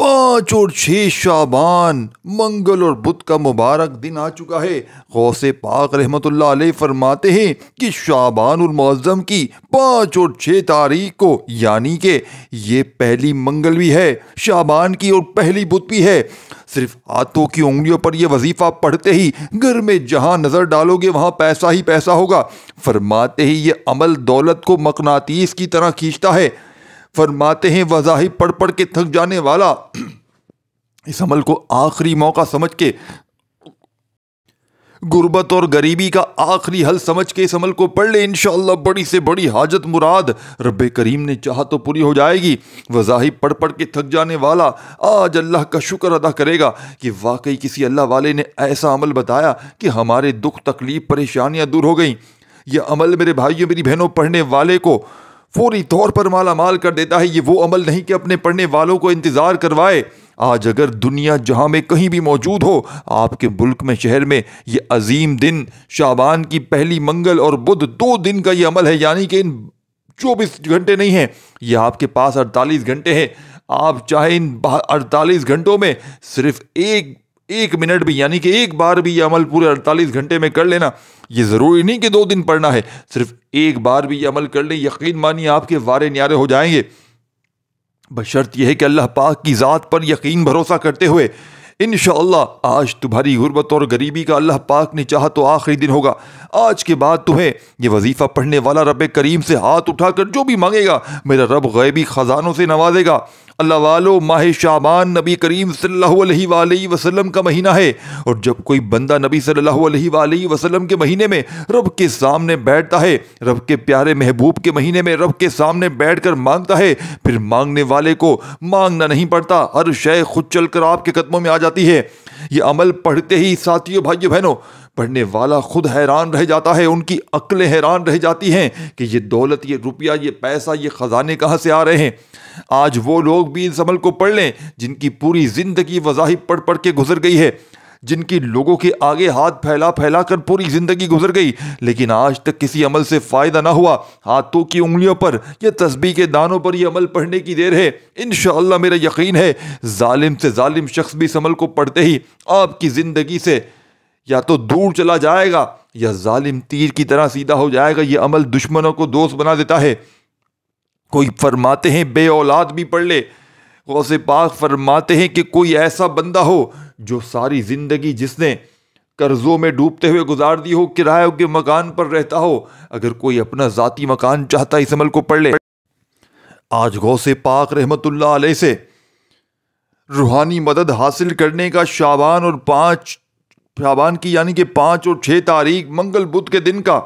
5 اور 6 شعبان منگل اور بدھ کا مبارک دن آ چکا ہے۔ غوث پاک رحمۃ اللہ علیہ فرماتے ہیں کہ شعبان المعظم کی 5 اور 6 تاریخ کو، یعنی کہ یہ پہلی منگل بھی ہے شعبان کی اور پہلی بدھ بھی ہے، صرف ہاتھوں کی انگلیوں پر یہ وظیفہ پڑھتے ہی گھر میں جہاں نظر ڈالو گے وہاں پیسہ ہی پیسہ ہوگا۔ فرماتے ہی یہ عمل دولت کو مقناطیس کی طرح کھینچتا ہے۔ فرماتے ہیں وظائف پڑھ پڑھ کے تھک جانے والا اس عمل کو آخری موقع سمجھ کے، غربت اور غریبی کا آخری حل سمجھ کے اس عمل کو پڑھ لے، انشاءاللہ بڑی سے بڑی حاجت مراد رب کریم نے چاہا تو پوری ہو جائے گی۔ وظائف پڑھ پڑھ کے تھک جانے والا آج اللہ کا شکر ادا کرے گا کہ واقعی کسی اللہ والے نے ایسا عمل بتایا کہ ہمارے دکھ تکلیف پریشانیاں دور ہو گئیں۔ یہ عمل میرے بھائیوں میری بہنوں پڑھنے والے کو فوری طور پر مالا مال کر دیتا ہے۔ یہ وہ عمل نہیں کہ اپنے پڑھنے والوں کو انتظار کروائے۔ آج اگر دنیا جہاں میں کہیں بھی موجود ہو، آپ کے ملک میں شہر میں یہ عظیم دن شعبان کی پہلی منگل اور بدھ 2 دن کا یہ عمل ہے، یعنی کہ ان 24 گھنٹے نہیں ہیں، یہ آپ کے پاس 48 گھنٹے ہیں۔ آپ چاہے ان 48 گھنٹوں میں صرف ایک منٹ بھی، یعنی کہ ایک بار بھی یہ عمل پورے 48 گھنٹے میں کر لینا۔ یہ ضروری نہیں کہ 2 دن پڑھنا ہے، صرف ایک بار بھی یہ عمل کر لیں، یقین مانیے آپ کے وارے نیارے ہو جائیں گے، بشرط یہ ہے کہ اللہ پاک کی ذات پر یقین بھروسہ کرتے ہوئے۔ انشاءاللہ آج تمہاری غربت اور غریبی کا اللہ پاک نے چاہا تو آخری دن ہوگا۔ آج کے بعد تمہیں یہ وظیفہ پڑھنے والا رب کریم سے ہاتھ اٹھا کر جو بھی مانگے گا میرا رب غیبی خزانوں سے نوازے گا۔ اللہ والو، ماہ شعبان نبی کریم صلی اللہ علیہ وآلہ وسلم کا مہینہ ہے، اور جب کوئی بندہ نبی صلی اللہ علیہ وآلہ وسلم کے مہینے میں رب کے سامنے بیٹھتا ہے، رب کے پیارے محبوب کے مہینے میں رب کے سامنے بیٹھ کر مانگتا ہے، پھر مانگنے والے کو مانگنا نہیں پڑتا، ہر شے خود چل کر آپ کے قدموں میں آ جاتی ہے۔ یہ عمل پڑھتے ہی ساتھیوں بھائیوں بہنوں پڑھنے والا خود حیران رہ جاتا ہے، ان کی عقلیں حیران رہ جاتی ہیں کہ یہ دولت، یہ روپیہ، یہ پیسہ، یہ خزانے کہاں سے آ رہے ہیں۔ آج وہ لوگ بھی اس عمل کو پڑھ لیں جن کی پوری زندگی وظائف پڑھ پڑھ کے گزر گئی ہے، جن کی لوگوں کے آگے ہاتھ پھیلا پھیلا کر پوری زندگی گزر گئی، لیکن آج تک کسی عمل سے فائدہ نہ ہوا۔ ہاتھوں کی انگلیوں پر یا تسبیح کے دانوں پر یہ عمل پڑھنے کی دیر ہے۔ انشاءاللہ میرا یقین ہے ظالم سے ظالم شخص بھی اس عمل کو پڑھتے ہی آپ کی زندگی سے یا تو دور چلا جائے گا یا ظالم تیر کی طرح سیدھا ہو جائے گا۔ یہ عمل دشمنوں کو دوست بنا دیتا ہے۔ کوئی فرماتے ہیں بے اولاد بھی پڑھ لے۔ غوث پاک فرماتے ہیں کہ کوئی ایسا بندہ ہو جو ساری زندگی جس نے قرضوں میں ڈوبتے ہوئے گزار دی ہو، کرایہ کے مکان پر رہتا ہو، اگر کوئی اپنا ذاتی مکان چاہتا ہے اس عمل کو پڑھ لے۔ آج غوث پاک رحمت اللہ علیہ سے روحانی مدد حاصل کرنے کا شعبان کی یعنی کہ 5 اور 6 تاریخ منگل بدھ کے دن کا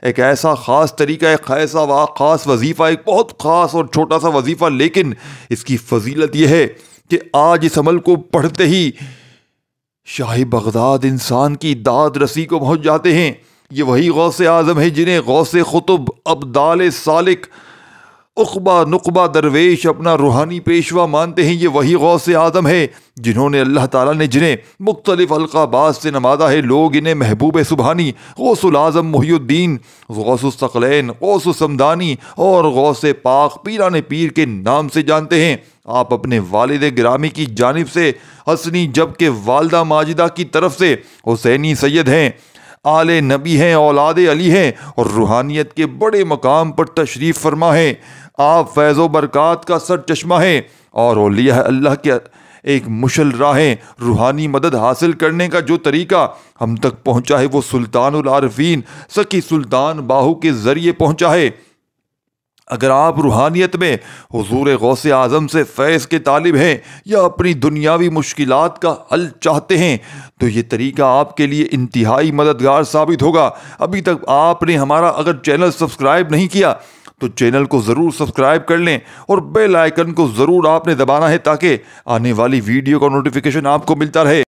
ایک ایسا خاص طریقہ، ایک ایسا خاص وظیفہ، ایک بہت خاص اور چھوٹا سا وظیفہ، لیکن اس کی فضیلت یہ ہے کہ آج اس عمل کو پڑھتے ہی شاہ بغداد انسان کی داد رسی کو پہنچ جاتے ہیں۔ یہ وہی غوث اعظم ہے جنہیں غوث قطب، ابدال سالک، عقبہ نقبہ درویش اپنا روحانی پیشوا مانتے ہیں۔ یہ وہی غوث اعظم ہے جنہوں نے اللہ تعالیٰ نے جنہیں مختلف القابات سے نوازا ہے۔ لوگ انہیں محبوب سبحانی، غوث العظم محی الدین، غوث الثقلین، غوث السمدانی اور غوث پاک پیران پیر کے نام سے جانتے ہیں۔ آپ اپنے والد گرامی کی جانب سے حسنی، جبکہ والدہ ماجدہ کی طرف سے حسینی سید ہیں، آل نبی ہیں، اولاد علی ہیں اور روحانیت کے بڑے مقام پر تشریف فرما ہیں۔ آپ فیض و برکات کا سر چشمہ ہیں اور اولیاء اللہ کے ایک مشل راہ ہیں۔ روحانی مدد حاصل کرنے کا جو طریقہ ہم تک پہنچا ہے وہ سلطان العارفین سکی سلطان باہو کے ذریعے پہنچا ہے۔ اگر آپ روحانیت میں حضور غوث اعظم سے فیض کے طالب ہیں یا اپنی دنیاوی مشکلات کا حل چاہتے ہیں تو یہ طریقہ آپ کے لیے انتہائی مددگار ثابت ہوگا۔ ابھی تک آپ نے ہمارا اگر چینل سبسکرائب نہیں کیا تو چینل کو ضرور سبسکرائب کر لیں اور بیل آئیکن کو ضرور آپ نے دبانا ہے تاکہ آنے والی ویڈیو کا نوٹیفیکیشن آپ کو ملتا رہے۔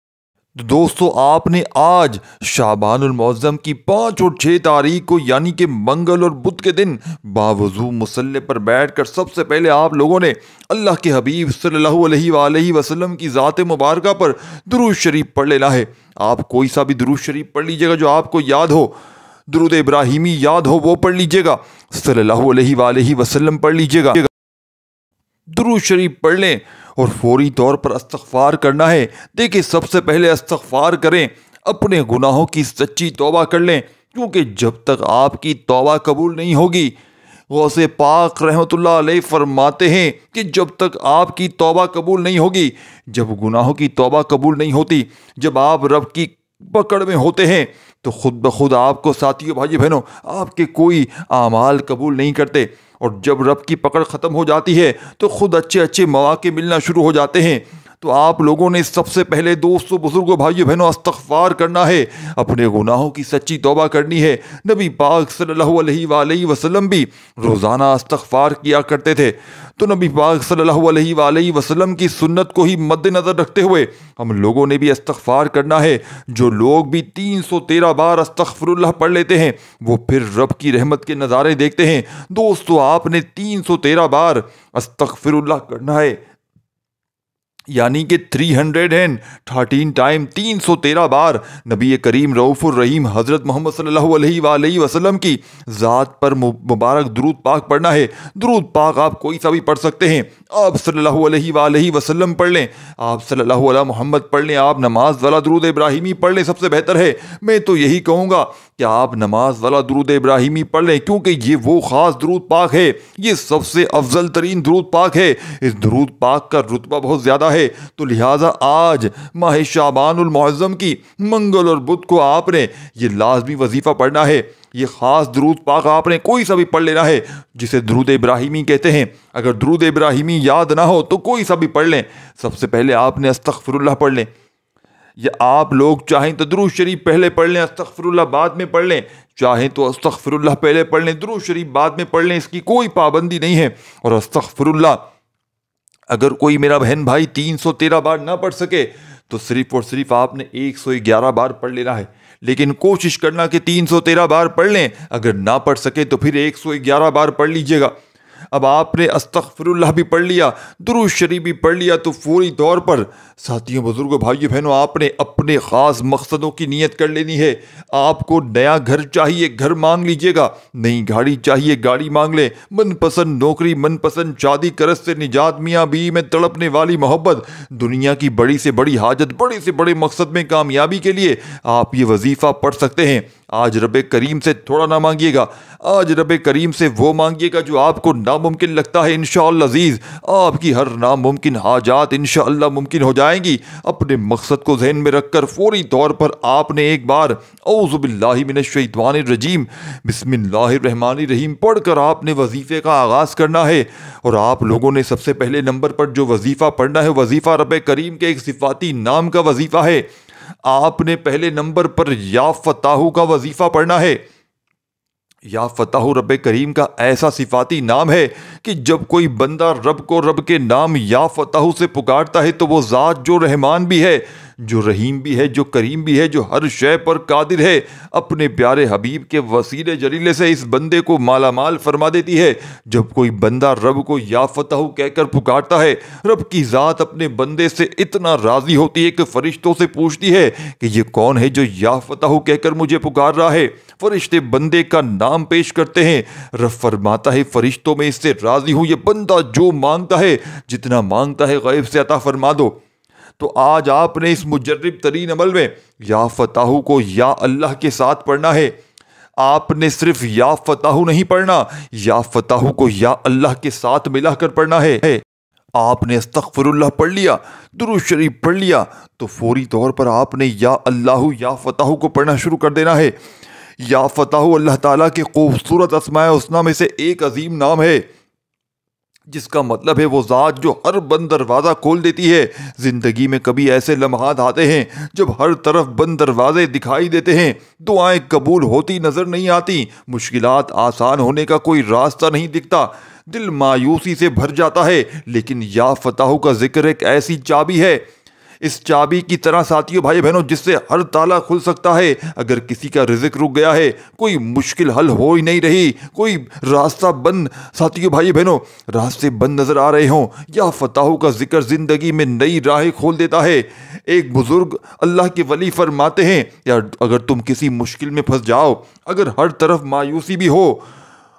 دوستو، آپ نے آج شعبان المعظم کی 5 اور 6 تاریخ کو یعنی کہ منگل اور بدھ کے دن باوضو مصلی پر بیٹھ کر سب سے پہلے آپ لوگوں نے اللہ کے حبیب صلی اللہ علیہ وآلہ وسلم کی ذات مبارکہ پر درود شریف پڑھ لینا ہے۔ آپ کوئی سا بھی درود شریف پڑھ لیجئے گا جو آپ کو یاد ہو، درود ابراہیمی یاد ہو وہ پڑھ لیجئے گا، صلی اللہ علیہ وآلہ وسلم پڑھ لیجئے گا، درود شریف پڑھ لیں اور فوری طور پر استغفار کرنا ہے۔ دیکھیں سب سے پہلے استغفار کریں، اپنے گناہوں کی سچی توبہ کر لیں، کیونکہ جب تک آپ کی توبہ قبول نہیں ہوگی، غوث پاک رحمۃ اللہ علیہ فرماتے ہیں کہ جب تک آپ کی توبہ قبول نہیں ہوگی، جب گناہوں کی توبہ قبول نہیں ہوتی، جب آپ رب کی پکڑ میں ہوتے ہیں تو خود بخود آپ کو ساتھیوں بھائی بہنوں آپ کے کوئی اعمال قبول نہیں کرتے، اور جب رب کی پکڑ ختم ہو جاتی ہے تو خود اچھے اچھے مواقع ملنا شروع ہو جاتے ہیں۔ تو آپ لوگوں نے سب سے پہلے دوستوں بزرگوں بھائیوں بہنوں استغفار کرنا ہے، اپنے گناہوں کی سچی توبہ کرنی ہے۔ نبی پاک صلی اللہ علیہ وآلہ وسلم بھی روزانہ استغفار کیا کرتے تھے، تو نبی پاک صلی اللہ علیہ وآلہ وسلم کی سنت کو ہی مد نظر رکھتے ہوئے ہم لوگوں نے بھی استغفار کرنا ہے۔ جو لوگ بھی 313 بار استغفر اللہ پڑھ لیتے ہیں وہ پھر رب کی رحمت کے نظارے دیکھتے ہیں۔ دوستو آپ نے 313 بار استغفر اللہ کرنا ہے، یعنی کہ 313 ٹائم 313 بار نبی کریم رؤوف الرحیم حضرت محمد صلی اللہ علیہ وآلہ وسلم کی ذات پر مبارک درود پاک پڑھنا ہے۔ درود پاک آپ کوئی سا بھی پڑھ سکتے ہیں، آپ صلی اللہ علیہ وآلہ وسلم پڑھ لیں، آپ صلی اللہ علیہ محمد پڑھ لیں، آپ نماز والا درود ابراہیمی پڑھ لیں، سب سے بہتر ہے۔ میں تو یہی کہوں گا کہ آپ نماز والا درود ابراہیمی پڑھ لیں، کیونکہ یہ وہ خاص درود پاک ہے، یہ سب سے افضل ترین درود پاک ہے، اس درود پاک کا رتبہ بہت زیادہ ہے۔ تو لہٰذا آج ماہ شعبان المعظم کی منگل اور بدھ کو آپ نے یہ لازمی وظیفہ پڑھنا ہے، یہ خاص درود پاک آپ نے کوئی سا بھی پڑھ لینا ہے جسے درود ابراہیمی کہتے ہیں۔ اگر درود ابراہیمی یاد نہ ہو تو کوئی سا بھی پڑھ لیں، سب سے پہلے آپ نے استغفر اللہ پڑھ لیں، یا آپ لوگ چاہیں تو درود شریف پہلے پڑھ لیں، استغفر اللہ بعد میں پڑھ لیں، چاہیں تو استغفر اللہ پہلے پڑھ لیں، درود شریف بعد میں پڑھ لیں، اس کی کوئی پابندی نہیں ہے۔ اور استغفر اللہ اگر کوئی میرا بہن بھائی 313 بار نہ پڑھ سکے تو صرف اور صرف آپ نے 111 بار پڑھ لینا ہے، لیکن کوشش کرنا کہ 313 بار پڑھ لیں، اگر نہ پڑھ سکے تو پھر 111 بار پڑھ لیجئے گا۔ اب آپ نے استغفر اللہ بھی پڑھ لیا، درود شریف بھی پڑھ لیا، تو فوری طور پر ساتھیوں بزرگوں بھائیوں بہنوں آپ نے اپنے خاص مقصدوں کی نیت کر لینی ہے۔ آپ کو نیا گھر چاہیے، گھر مانگ لیجئے گا، نئی گاڑی چاہیے، گاڑی مانگ لیں، من پسند نوکری، من پسند شادی، کرز سے نجات، میاں بیوی میں تڑپنے والی محبت، دنیا کی بڑی سے بڑی حاجت، بڑے سے بڑے مقصد میں کامیابی کے لیے آپ یہ وظیفہ پڑھ سکتے ہیں۔ آج رب کریم سے تھوڑا نہ مانگیے گا، آج رب کریم سے وہ مانگیے گا جو آپ کو ناممکن لگتا ہے، انشاءاللہ عزیز آپ کی ہر ناممکن حاجات انشاءاللہ ممکن ہو جائیں گی۔ اپنے مقصد کو ذہن میں رکھ کر فوری طور پر آپ نے ایک بار اعوذ باللہ من الشیطان الرجیم بسم اللہ الرحمن الرحیم پڑھ کر آپ نے وظیفے کا آغاز کرنا ہے۔ اور آپ لوگوں نے سب سے پہلے نمبر پر جو وظیفہ پڑھنا ہے، وظیفہ رب کریم کے ایک صفاتی نام کا وظیفہ ہے۔ آپ نے پہلے نمبر پر یا فتاح کا وظیفہ پڑھنا ہے۔ یا فتح رب کریم کا ایسا صفاتی نام ہے کہ جب کوئی بندہ رب کو رب کے نام یا فتح سے پکارتا ہے تو وہ ذات جو رحمان بھی ہے، جو رحیم بھی ہے، جو کریم بھی ہے، جو ہر شے پر قادر ہے، اپنے پیارے حبیب کے وسیلے جلیلے سے اس بندے کو مالا مال فرما دیتی ہے۔ جب کوئی بندہ رب کو یا فتح کہہ کر پکارتا ہے، رب کی ذات اپنے بندے سے اتنا راضی ہوتی ہے کہ فرشتوں سے پوچھتی ہے کہ یہ کون ہے جو یا فتح کہہ کر مجھے پکار رہا ہے۔ فرشتے بندے کا نام پیش کرتے ہیں، رب فرماتا ہے فرشتوں میں اس سے راضی ہوں، یہ بندہ جو مانگتا ہے، جتنا مانگتا ہے غیب سے عطا فرما دو۔ تو آج آپ نے اس مجرب ترین عمل میں یا فتح کو یا اللہ کے ساتھ پڑھنا ہے۔ آپ نے صرف یا فتح نہیں پڑھنا، یا فتح کو یا اللہ کے ساتھ ملا کر پڑھنا ہے۔ آپ نے استغفر اللہ پڑھ لیا، درود شریف پڑھ لیا، تو فوری طور پر آپ نے یا اللہ یا فتح کو پڑھنا شروع کر دینا ہے۔ یا فتح اللہ تعالیٰ کے خوبصورت اسماء الحسنی میں سے ایک عظیم نام ہے، جس کا مطلب ہے وہ ذات جو ہر بند دروازہ کھول دیتی ہے۔ زندگی میں کبھی ایسے لمحات آتے ہیں جب ہر طرف بند دروازے دکھائی دیتے ہیں، دعائیں قبول ہوتی نظر نہیں آتی، مشکلات آسان ہونے کا کوئی راستہ نہیں دکھتا، دل مایوسی سے بھر جاتا ہے، لیکن یا فتح کا ذکر ایک ایسی چابی ہے، اس چابی کی طرح ساتھیوں بھائی بہنوں جس سے ہر تالا کھل سکتا ہے۔ اگر کسی کا رزق رک گیا ہے، کوئی مشکل حل ہو ہی نہیں رہی، کوئی راستہ بند، ساتھیوں بھائی بہنوں راستے بند نظر آ رہے ہوں، یا فتح کا ذکر زندگی میں نئی راہیں کھول دیتا ہے۔ ایک بزرگ اللہ کے ولی فرماتے ہیں، یا اگر تم کسی مشکل میں پھنس جاؤ، اگر ہر طرف مایوسی بھی ہو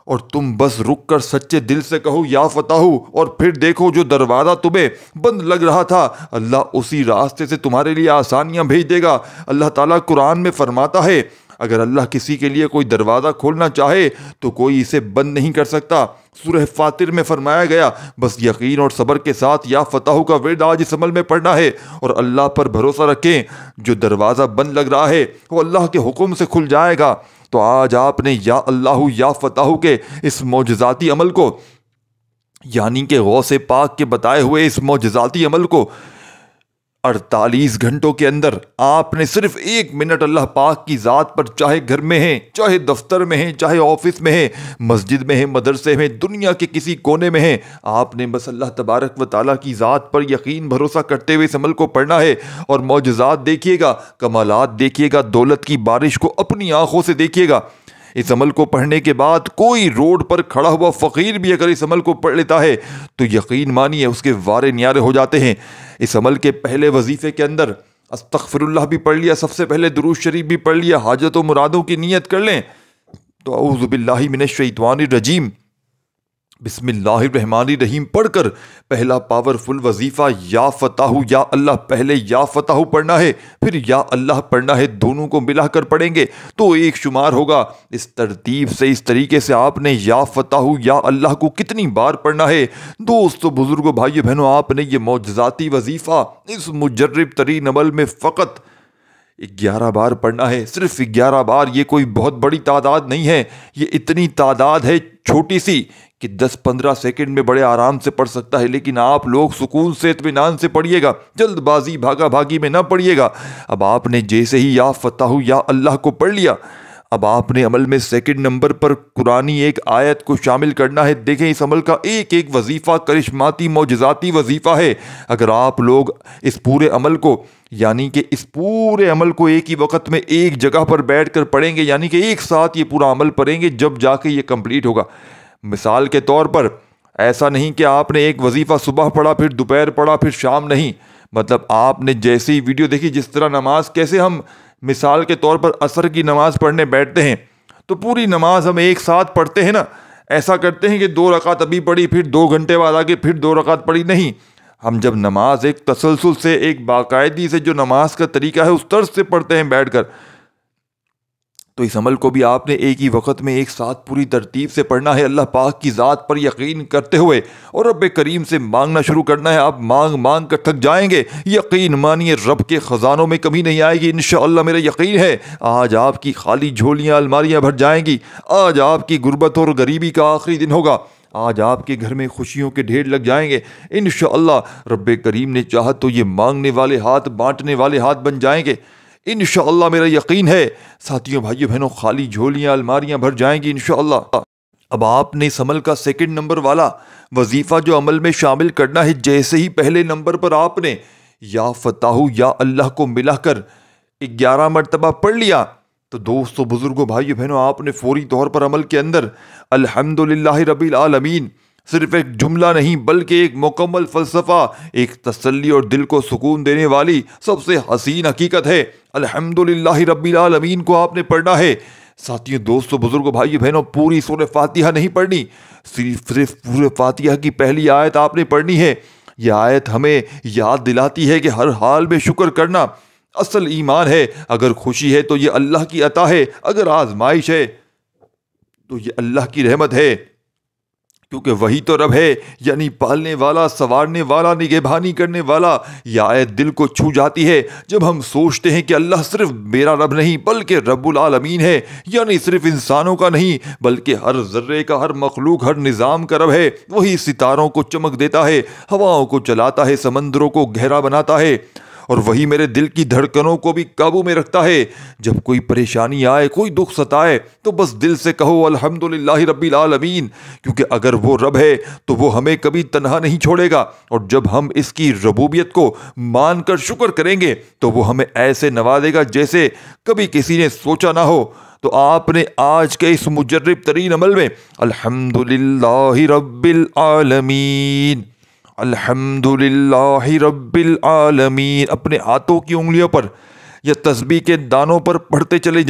اور تم بس رک کر سچے دل سے کہو یا فتح، اور پھر دیکھو جو دروازہ تمہیں بند لگ رہا تھا اللہ اسی راستے سے تمہارے لیے آسانیاں بھیج دے گا۔ اللہ تعالیٰ قرآن میں فرماتا ہے اگر اللہ کسی کے لیے کوئی دروازہ کھولنا چاہے تو کوئی اسے بند نہیں کر سکتا۔ سورہ فاطر میں فرمایا گیا بس یقین اور صبر کے ساتھ یا فتح کا ورد آج اس عمل میں پڑھنا ہے اور اللہ پر بھروسہ رکھیں، جو دروازہ بند لگ رہا ہے وہ اللہ کے حکم سے کھل جائے گا۔ تو آج آپ نے یا اللہ یا فتح کے اس معجزاتی عمل کو، یعنی کہ غوث پاک کے بتائے ہوئے اس معجزاتی عمل کو 48 گھنٹوں کے اندر آپ نے صرف 1 منٹ اللہ پاک کی ذات پر، چاہے گھر میں ہیں، چاہے دفتر میں ہیں، چاہے آفس میں ہیں، مسجد میں ہیں، مدرسے میں، دنیا کے کسی کونے میں ہیں، آپ نے بس اللہ تبارک و تعالیٰ کی ذات پر یقین بھروسہ کرتے ہوئے اس عمل کو پڑھنا ہے اور معجزات دیکھیے گا، کمالات دیکھیے گا، دولت کی بارش کو اپنی آنکھوں سے دیکھیے گا۔ اس عمل کو پڑھنے کے بعد کوئی روڈ پر کھڑا ہوا فقیر بھی اگر اس عمل کو پڑھ لیتا ہے تو یقین مانیے اس کے وارے نیارے ہو جاتے ہیں۔ اس عمل کے پہلے وظیفے کے اندر استغفر اللہ بھی پڑھ لیا، سب سے پہلے درود شریف بھی پڑھ لیا، حاجت و مرادوں کی نیت کر لیں تو اعوذ باللہ من الشیطان الرجیم بسم اللہ الرحمن الرحیم پڑھ کر پہلا پاورفل وظیفہ یا فتح یا اللہ، پہلے یا فتح پڑھنا ہے پھر یا اللہ پڑھنا ہے، دونوں کو ملا کر پڑھیں گے تو ایک شمار ہوگا۔ اس ترتیب سے، اس طریقے سے آپ نے یا فتح یا اللہ کو کتنی بار پڑھنا ہے؟ دوستو، بزرگوں، بھائیو، بہنوں، آپ نے یہ معجزاتی وظیفہ اس مجرب ترین عمل میں فقط 11 بار پڑھنا ہے، صرف 11 بار۔ یہ کوئی بہت بڑی تعداد نہیں ہے، یہ اتنی تعداد ہے چھوٹی سی کہ 10-15 سیکنڈ میں بڑے آرام سے پڑھ سکتا ہے، لیکن آپ لوگ سکون سے، اطمینان سے پڑھیے گا، جلد بازی بھاگا بھاگی میں نہ پڑھیے گا۔ اب آپ نے جیسے ہی یا فتح یا اللہ کو پڑھ لیا، اب آپ نے عمل میں سیکنڈ نمبر پر قرآنی ایک آیت کو شامل کرنا ہے۔ دیکھیں اس عمل کا ایک ایک وظیفہ کرشماتی معجزاتی وظیفہ ہے۔ اگر آپ لوگ اس پورے عمل کو، یعنی کہ اس پورے عمل کو ایک ہی وقت میں ایک جگہ پر بیٹھ کر پڑھیں گے، یعنی کہ ایک ساتھ یہ پورا عمل پڑھیں گے، جب جا کے یہ کمپلیٹ ہوگا۔ مثال کے طور پر ایسا نہیں کہ آپ نے ایک وظیفہ صبح پڑھا پھر دوپہر پڑھا پھر شام، نہیں، مطلب آپ نے جیسے ہی ویڈیو دیکھی، جس طرح نماز، کیسے ہم مثال کے طور پر عصر کی نماز پڑھنے بیٹھتے ہیں تو پوری نماز ہم ایک ساتھ پڑھتے ہیں نا، ایسا کرتے ہیں کہ 2 رکعت ابھی پڑھی پھر 2 گھنٹے بعد آگے پھر 2 رکعت پڑھی، نہیں۔ ہم جب نماز ایک تسلسل سے، ایک باقاعدگی سے، جو نماز کا طریقہ ہے اس طرز سے پڑھتے ہیں بیٹھ کر، تو اس عمل کو بھی آپ نے ایک ہی وقت میں ایک ساتھ پوری ترتیب سے پڑھنا ہے، اللہ پاک کی ذات پر یقین کرتے ہوئے، اور رب کریم سے مانگنا شروع کرنا ہے۔ آپ مانگ مانگ کر تھک جائیں گے، یقین مانیے رب کے خزانوں میں کمی نہیں آئے گی انشاءاللہ، میرا یقین ہے۔ آج آپ کی خالی جھولیاں، الماریاں بھر جائیں گی، آج آپ کی غربت اور غریبی کا آخری دن ہوگا، آج آپ کے گھر میں خوشیوں کے ڈھیر لگ جائیں گے انشاءاللہ۔ رب کریم نے چاہا تو یہ مانگنے والے ہاتھ بانٹنے والے ہاتھ بن جائیں گے انشاءاللہ، میرا یقین ہے۔ ساتھیوں، بھائیوں، بہنوں، خالی جھولیاں، الماریاں بھر جائیں گی انشاءاللہ۔ اب آپ نے اس عمل کا سیکنڈ نمبر والا وظیفہ جو عمل میں شامل کرنا ہے، جیسے ہی پہلے نمبر پر آپ نے یا فتح یا اللہ کو ملا کر 11 مرتبہ پڑھ لیا تو دوستو، بزرگوں، بھائیوں، بہنوں، آپ نے فوری طور پر عمل کے اندر الحمدللہ رب العالمین، صرف ایک جملہ نہیں بلکہ ایک مکمل فلسفہ، ایک تسلی اور دل کو سکون دینے والی سب سے حسین حقیقت ہے، الحمدللہ رب العالمین کو آپ نے پڑھنا ہے۔ ساتھیوں، دوستو، بزرگوں، بھائیو، بہنوں، پوری سورہ فاتحہ نہیں پڑھنی، صرف پورے فاتحہ کی پہلی آیت آپ نے پڑھنی ہے۔ یہ آیت ہمیں یاد دلاتی ہے کہ ہر حال میں شکر کرنا اصل ایمان ہے۔ اگر خوشی ہے تو یہ اللہ کی عطا ہے، اگر آزمائش ہے تو یہ اللہ کی رحمت ہے، کیونکہ وہی تو رب ہے، یعنی پالنے والا، سنوارنے والا، نگہبانی کرنے والا۔ یہ آیت دل کو چھو جاتی ہے جب ہم سوچتے ہیں کہ اللہ صرف میرا رب نہیں بلکہ رب العالمین ہے، یعنی صرف انسانوں کا نہیں بلکہ ہر ذرے کا، ہر مخلوق، ہر نظام کا رب ہے۔ وہی ستاروں کو چمک دیتا ہے، ہواؤں کو چلاتا ہے، سمندروں کو گہرا بناتا ہے، اور وہی میرے دل کی دھڑکنوں کو بھی قابو میں رکھتا ہے۔ جب کوئی پریشانی آئے، کوئی دکھ ستائے تو بس دل سے کہو الحمدللہ رب العالمین، کیونکہ اگر وہ رب ہے تو وہ ہمیں کبھی تنہا نہیں چھوڑے گا، اور جب ہم اس کی ربوبیت کو مان کر شکر کریں گے تو وہ ہمیں ایسے نوازے گا جیسے کبھی کسی نے سوچا نہ ہو۔ تو آپ نے آج کے اس مجرب ترین عمل میں الحمدللہ رب العالمین، الحمدللہ رب العالمین، اپنے ہاتھوں کی انگلیوں پر یا تسبیح کے دانوں پر پڑھتے چلے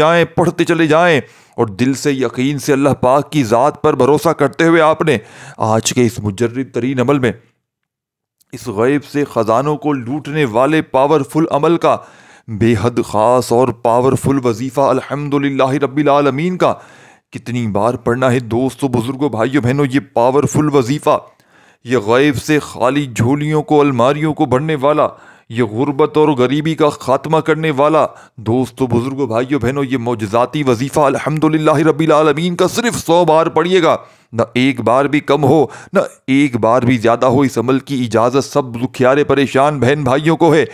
جائیں اور دل سے یقین سے اللہ پاک کی ذات پر بھروسہ کرتے ہوئے آپ نے آج کے اس مجرب ترین عمل میں اس غیب سے خزانوں کو لوٹنے والے پاورفل عمل کا بے حد خاص اور پاورفل وظیفہ الحمدللہ رب العالمین کا کتنی بار پڑھنا ہے دوستو، بزرگوں، بھائیوں، بہنوں؟ یہ پاورفل وظیفہ، یہ غیب سے خالی جھولیوں کو، الماریوں کو بھرنے والا، یہ غربت اور غریبی کا خاتمہ کرنے والا دوستو، بزرگوں، بھائیوں، بہنوں، یہ معجزاتی وظیفہ الحمدللہ رب العالمین کا صرف 100 بار پڑھیے گا، نہ ایک بار بھی کم ہو، نہ ایک بار بھی زیادہ ہو۔ اس عمل کی اجازت سب دکھیارے پریشان بہن بھائیوں کو ہے۔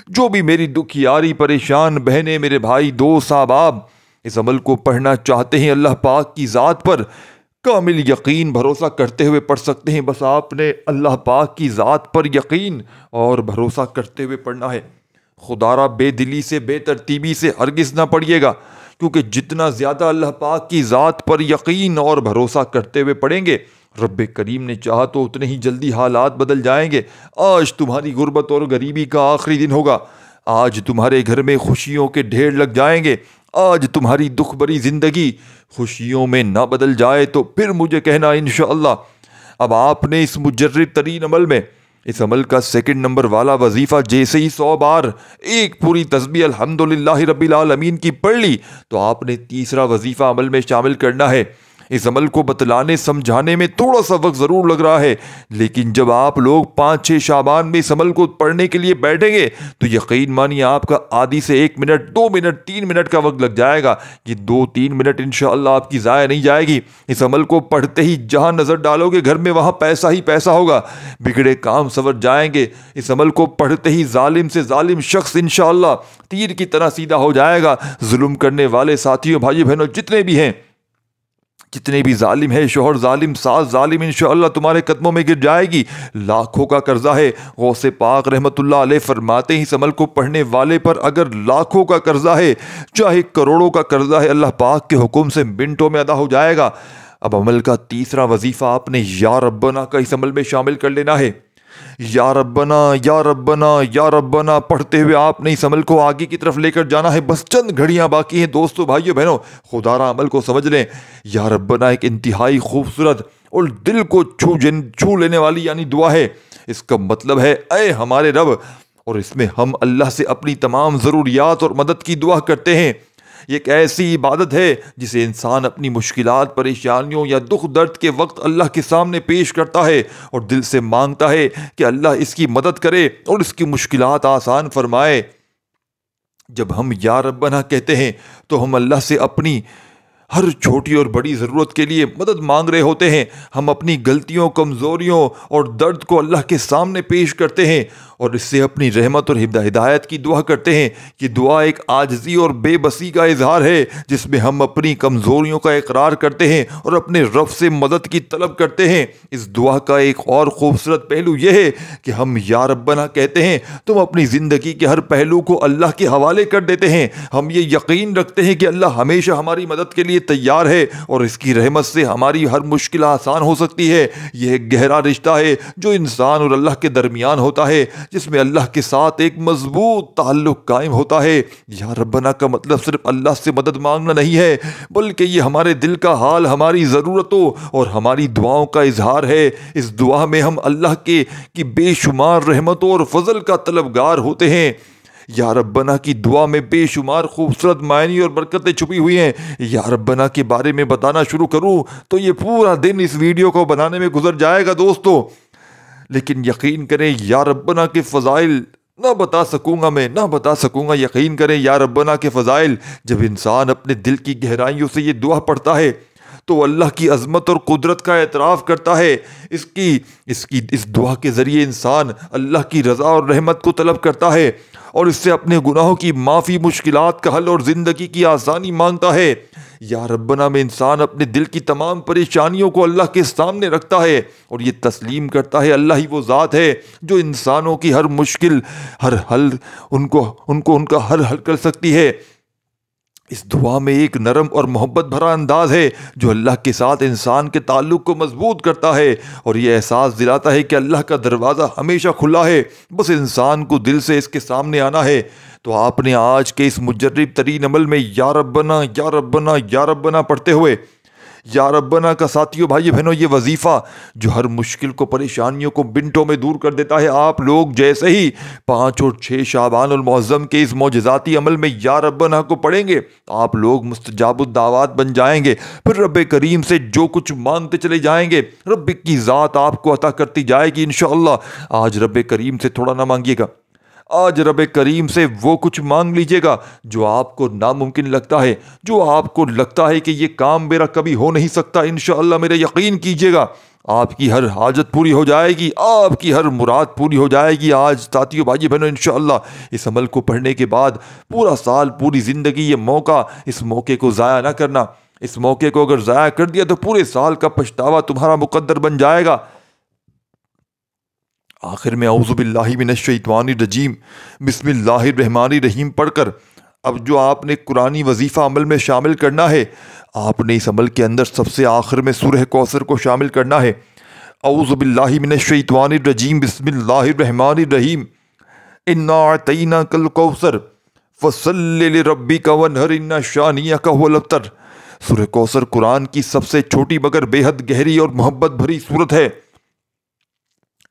جو بھی میری دکھیاری پریشان بہنیں، میرے بھائی، دوست، احباب اس عمل کو پڑھنا چاہتے ہیں، اللہ پاک کی ذات پر کامل یقین بھروسہ کرتے ہوئے پڑھ سکتے ہیں۔ بس آپ نے اللہ پاک کی ذات پر یقین اور بھروسہ کرتے ہوئے پڑھنا ہے۔ خدا را بے دلی سے، بے ترتیبی سے ہرگز نہ پڑھیے گا، کیونکہ جتنا زیادہ اللہ پاک کی ذات پر یقین اور بھروسہ کرتے ہوئے پڑھیں گے، رب کریم نے چاہا تو اتنے ہی جلدی حالات بدل جائیں گے۔ آج تمہاری غربت اور غریبی کا آخری دن ہوگا، آج تمہارے گھر میں خوشیوں کے ڈھیر لگ جائیں گے۔ آج تمہاری دکھ بری زندگی خوشیوں میں نہ بدل جائے تو پھر مجھے کہنا انشاءاللہ۔ اب آپ نے اس مجرب ترین عمل میں اس عمل کا 2 نمبر والا وظیفہ جیسے ہی 100 بار ایک پوری تسبیح الحمدللہ رب العالمین کی پڑھ لی، تو آپ نے تیسرا وظیفہ عمل میں شامل کرنا ہے۔ اس عمل کو بتلانے سمجھانے میں تھوڑا سا وقت ضرور لگ رہا ہے، لیکن جب آپ لوگ 5-6 شعبان میں اس عمل کو پڑھنے کے لیے بیٹھیں گے تو یقین مانیے آپ کا آدھی سے 1 منٹ، 2 منٹ، 3 منٹ کا وقت لگ جائے گا۔ یہ 2-3 منٹ انشاءاللہ آپ کی ضائع نہیں جائے گی۔ اس عمل کو پڑھتے ہی جہاں نظر ڈالو گے گھر میں وہاں پیسہ ہی پیسہ ہوگا، بگڑے کام سنور جائیں گے۔ اس عمل کو پڑھتے ہی ظالم سے ظالم شخص انشاءاللہ تیر کی طرح سیدھا ہو جائے گا۔ ظلم کرنے والے ساتھیوں، بھائیوں، بہنوں، جتنے بھی ہیں، جتنے بھی ظالم ہے، شوہر ظالم، ساس ظالم، انشاءاللہ تمہارے قدموں میں گر جائے گی۔ لاکھوں کا قرضہ ہے، غوث پاک رحمت اللہ علیہ فرماتے ہیں اس عمل کو پڑھنے والے پر اگر لاکھوں کا قرضہ ہے، چاہے کروڑوں کا قرضہ ہے، اللہ پاک کے حکم سے منٹوں میں ادا ہو جائے گا۔ اب عمل کا تیسرا وظیفہ آپ نے یا ربنا کا اس عمل میں شامل کر لینا ہے۔ یا ربنا، یا ربنا، یا ربنا پڑھتے ہوئے آپ نے اس عمل کو آگے کی طرف لے کر جانا ہے۔ بس چند گھڑیاں باقی ہیں دوستو، بھائیوں، بہنوں، خدا را عمل کو سمجھ لیں۔ یا ربنا ایک انتہائی خوبصورت اور دل کو چھو لینے والی یعنی دعا ہے۔ اس کا مطلب ہے اے ہمارے رب، اور اس میں ہم اللہ سے اپنی تمام ضروریات اور مدد کی دعا کرتے ہیں۔ یہ ایک ایسی عبادت ہے جسے انسان اپنی مشکلات، پریشانیوں یا دکھ درد کے وقت اللہ کے سامنے پیش کرتا ہے اور دل سے مانگتا ہے کہ اللہ اس کی مدد کرے اور اس کی مشکلات آسان فرمائے۔ جب ہم یا ربنا کہتے ہیں تو ہم اللہ سے اپنی ہر چھوٹی اور بڑی ضرورت کے لیے مدد مانگ رہے ہوتے ہیں۔ ہم اپنی غلطیوں، کمزوریوں اور درد کو اللہ کے سامنے پیش کرتے ہیں اور اس سے اپنی رحمت اور ہدایت کی دعا کرتے ہیں۔ یہ دعا ایک عاجزی اور بے بسی کا اظہار ہے جس میں ہم اپنی کمزوریوں کا اقرار کرتے ہیں اور اپنے رب سے مدد کی طلب کرتے ہیں۔ اس دعا کا ایک اور خوبصورت پہلو یہ ہے کہ ہم یا ربنا کہتے ہیں تو ہم اپنی زندگی کے ہر پہلو کو اللہ کے حوالے کر دیتے ہیں۔ ہم یہ یقین رکھتے ہیں کہ اللہ ہمیشہ ہماری مدد کے لیے تیار ہے اور اس کی رحمت سے ہماری ہر مشکل آسان ہو سکتی ہے۔ یہ ایک گہرا رشتہ ہے جو انسان اور اللہ کے درمیان ہوتا ہے، جس میں اللہ کے ساتھ ایک مضبوط تعلق قائم ہوتا ہے۔ یا ربنا کا مطلب صرف اللہ سے مدد مانگنا نہیں ہے، بلکہ یہ ہمارے دل کا حال، ہماری ضرورتوں اور ہماری دعاؤں کا اظہار ہے۔ اس دعا میں ہم اللہ کی بے شمار رحمتوں اور فضل کا طلبگار ہوتے ہیں۔ یا ربنا کی دعا میں بے شمار خوبصورت معنی اور برکتیں چھپی ہوئی ہیں۔ یا ربنا کے بارے میں بتانا شروع کروں تو یہ پورا دن اس ویڈیو کو بنانے میں گزر جائے گا دوستو، لیکن یقین کریں یا ربنا کے فضائل نہ بتا سکوں گا۔ یقین کریں یا ربنا کے فضائل جب انسان اپنے دل کی گہرائیوں سے یہ دعا پڑھتا ہے تو اللہ کی عظمت اور قدرت کا اعتراف کرتا ہے۔ اس دعا کے ذریعے انسان اللہ کی رضا اور رحمت کو طلب کرتا ہے اور اس سے اپنے گناہوں کی معافی، مشکلات کا حل اور زندگی کی آسانی مانگتا ہے۔ یا ربنا میں انسان اپنے دل کی تمام پریشانیوں کو اللہ کے سامنے رکھتا ہے اور یہ تسلیم کرتا ہے اللہ ہی وہ ذات ہے جو انسانوں کی ہر مشکل، ہر حل ان کا حل کر سکتی ہے۔ اس دعا میں ایک نرم اور محبت بھرا انداز ہے جو اللہ کے ساتھ انسان کے تعلق کو مضبوط کرتا ہے اور یہ احساس دلاتا ہے کہ اللہ کا دروازہ ہمیشہ کھلا ہے، بس انسان کو دل سے اس کے سامنے آنا ہے۔ تو آپ نے آج کے اس مجرب ترین عمل میں یا ربنا یا ربنا یا ربنا پڑھتے ہوئے یا ربنا کا ساتھیوں بھائی بہنوں یہ وظیفہ جو ہر مشکل کو پریشانیوں کو منٹوں میں دور کر دیتا ہے، آپ لوگ جیسے ہی 5 اور 6 شعبان المعظم کے اس معجزاتی عمل میں یا ربنا کو پڑھیں گے آپ لوگ مستجاب الدعوات بن جائیں گے۔ پھر رب کریم سے جو کچھ مانگتے چلے جائیں گے رب کی ذات آپ کو عطا کرتی جائے گی انشاءاللہ۔ آج رب کریم سے تھوڑا نہ مانگیے گا، آج رب کریم سے وہ کچھ مانگ لیجئے گا جو آپ کو ناممکن لگتا ہے، جو آپ کو لگتا ہے کہ یہ کام میرا کبھی ہو نہیں سکتا، انشاءاللہ میرا یقین کیجئے گا آپ کی ہر حاجت پوری ہو جائے گی، آپ کی ہر مراد پوری ہو جائے گی۔ آج ساتھیوں بھائی بہنوں انشاءاللہ اس عمل کو پڑھنے کے بعد پورا سال پوری زندگی یہ موقع، اس موقع کو ضائع نہ کرنا۔ اس موقع کو اگر ضائع کر دیا تو پورے سال کا پچھتاوا تمہارا مقدر بن جائے گا۔ آخر میں اعوذ باللہ من الشیطان الرجیم بسم اللہ الرحمن الرحیم پڑھ کر اب جو آپ نے قرآنی وظیفہ عمل میں شامل کرنا ہے، آپ نے اس عمل کے اندر سب سے آخر میں سورہ کوثر کو شامل کرنا ہے۔ اعوذ باللہ من الشیطان الرجیم بسم اللہ الرحمن الرحیم انا اعطیناک الکوثر فصل لربک وانحر ان شانئک هو الابتر۔ سورہ کوثر قرآن کی سب سے چھوٹی مگر بے حد گہری اور محبت بھری سورت ہے۔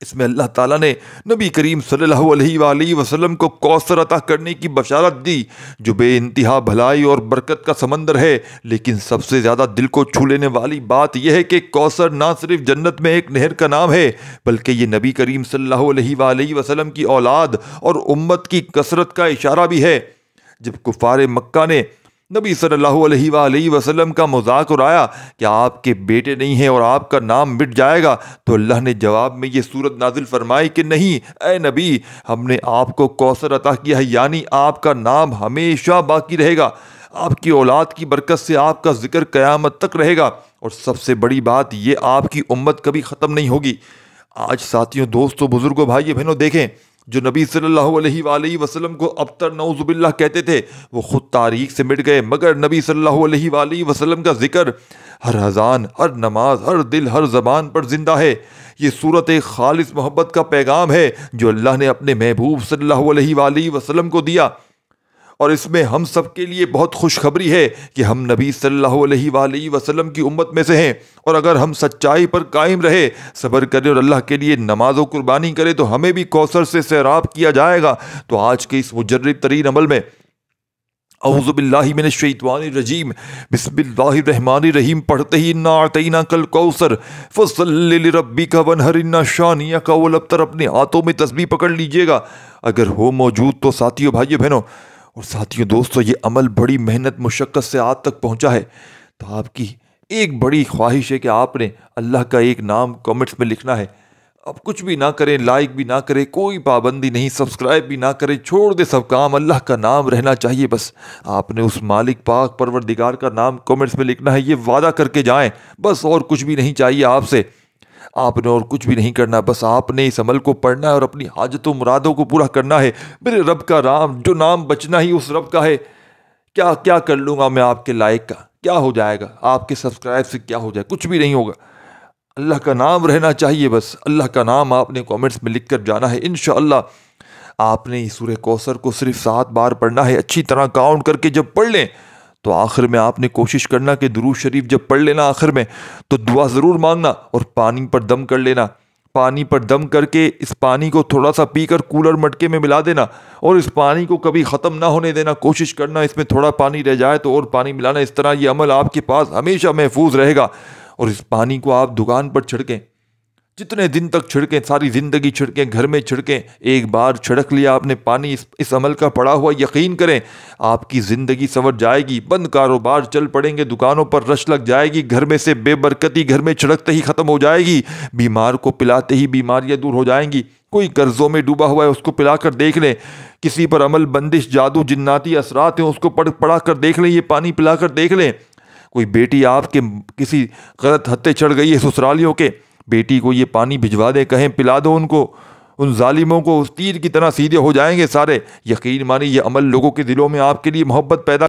اس میں اللہ تعالیٰ نے نبی کریم صلی اللہ علیہ وآلہ وسلم کو کوثر عطا کرنے کی بشارت دی جو بے انتہا بھلائی اور برکت کا سمندر ہے، لیکن سب سے زیادہ دل کو چھو لینے والی بات یہ ہے کہ کوثر نہ صرف جنت میں ایک نہر کا نام ہے بلکہ یہ نبی کریم صلی اللہ علیہ وآلہ وسلم کی اولاد اور امت کی کثرت کا اشارہ بھی ہے۔ جب کفار مکہ نے نبی صلی اللہ علیہ وآلہ وسلم کا مذاق اڑایا کہ آپ کے بیٹے نہیں ہیں اور آپ کا نام مٹ جائے گا تو اللہ نے جواب میں یہ سورت نازل فرمائی کہ نہیں اے نبی، ہم نے آپ کو کوثر عطا کیا ہے، یعنی آپ کا نام ہمیشہ باقی رہے گا، آپ کی اولاد کی برکت سے آپ کا ذکر قیامت تک رہے گا، اور سب سے بڑی بات یہ آپ کی امت کبھی ختم نہیں ہوگی۔ آج ساتھیوں دوستوں بزرگوں بھائی بہنوں دیکھیں، جو نبی صلی اللہ علیہ وآلہ وسلم کو ابتر نعوذ باللہ کہتے تھے وہ خود تاریخ سے مٹ گئے، مگر نبی صلی اللہ علیہ وآلہ وسلم کا ذکر ہر اذان، ہر نماز، ہر دل، ہر زبان پر زندہ ہے۔ یہ صورت ایک خالص محبت کا پیغام ہے جو اللہ نے اپنے محبوب صلی اللہ علیہ وآلہ وسلم کو دیا، اور اس میں ہم سب کے لیے بہت خوشخبری ہے کہ ہم نبی صلی اللہ علیہ وآلہ وسلم کی امت میں سے ہیں، اور اگر ہم سچائی پر قائم رہے، صبر کریں اور اللہ کے لیے نماز و قربانی کریں تو ہمیں بھی کوثر سے سیراب کیا جائے گا۔ تو آج کے اس مجرب ترین عمل میں اعوذ باللہ من الشیطان الرجیم بسم اللہ الرحمن الرحیم پڑھتے ہی انا اعطیناک الکوثر فصل لربک وانحر ان شانئک هو الابتر اپنے ہاتھوں میں تسبیح پکڑ لیجئے گا اگر ہو موجود تو۔ ساتھیوں بھائیو بہنوں اور ساتھیوں دوستوں، یہ عمل بڑی محنت مشقت سے آپ تک پہنچا ہے، تو آپ کی ایک بڑی خواہش ہے کہ آپ نے اللہ کا ایک نام کمنٹس میں لکھنا ہے۔ اب کچھ بھی نہ کریں، لائک بھی نہ کریں، کوئی پابندی نہیں، سبسکرائب بھی نہ کریں، چھوڑ دے سب کام، اللہ کا نام رہنا چاہیے، بس آپ نے اس مالک پاک پروردگار کا نام کمنٹس میں لکھنا ہے، یہ وعدہ کر کے جائیں، بس اور کچھ بھی نہیں چاہیے آپ سے، آپ نے اور کچھ بھی نہیں کرنا، بس آپ نے اس عمل کو پڑھنا ہے اور اپنی حاجتوں مرادوں کو پورا کرنا ہے۔ میرے رب کا نام، جو نام بچنا ہی اس رب کا ہے، کیا کر لوں گا میں آپ کے لائک کا، کیا ہو جائے گا آپ کے سبسکرائب سے، کیا ہو جائے، کچھ بھی نہیں ہوگا، اللہ کا نام رہنا چاہیے، بس اللہ کا نام آپ نے کامنٹس میں لکھ کر جانا ہے۔ انشاءاللہ آپ نے اس سورہ کوثر کو صرف 7 بار پڑھنا ہے، اچھی طرح کاؤنٹ کر کے جب پڑھ لیں تو آخر میں آپ نے کوشش کرنا کہ درود شریف جب پڑھ لینا آخر میں تو دعا ضرور مانگنا اور پانی پر دم کر لینا، پانی پر دم کر کے اس پانی کو تھوڑا سا پی کر کولر مٹکے میں ملا دینا اور اس پانی کو کبھی ختم نہ ہونے دینا، کوشش کرنا اس میں تھوڑا پانی رہ جائے تو اور پانی ملانا، اس طرح یہ عمل آپ کے پاس ہمیشہ محفوظ رہے گا، اور اس پانی کو آپ دکان پر چھڑکیں، جتنے دن تک چھڑکیں، ساری زندگی چھڑکیں، گھر میں چھڑکیں، ایک بار چھڑک لیا آپ نے پانی اس عمل کا پڑا ہوا، یقین کریں آپ کی زندگی سنور جائے گی، بند کاروبار چل پڑیں گے، دکانوں پر رش لگ جائے گی، گھر میں سے بے برکتی گھر میں چھڑکتے ہی ختم ہو جائے گی، بیمار کو پلاتے ہی بیماریاں دور ہو جائیں گی، کوئی قرضوں میں ڈوبا ہوا ہے اس کو پلا کر دیکھ لیں، کسی پر عمل بندش جادو جناتی اثرات ہیں اس کو پڑھا کر دیکھ لیں، یہ پانی پلا کر دیکھ لیں، کوئی بیٹی آپ کے کسی غلط ہتھے چڑھ گئی ہے سسرالیوں کے، بیٹی کو یہ پانی بھجوا دیں، کہیں پلا دو ان کو، ان ظالموں کو اس تیر کی طرح سیدھے ہو جائیں گے سارے، یقین مانی یہ عمل لوگوں کے دلوں میں آپ کے لیے محبت پیدا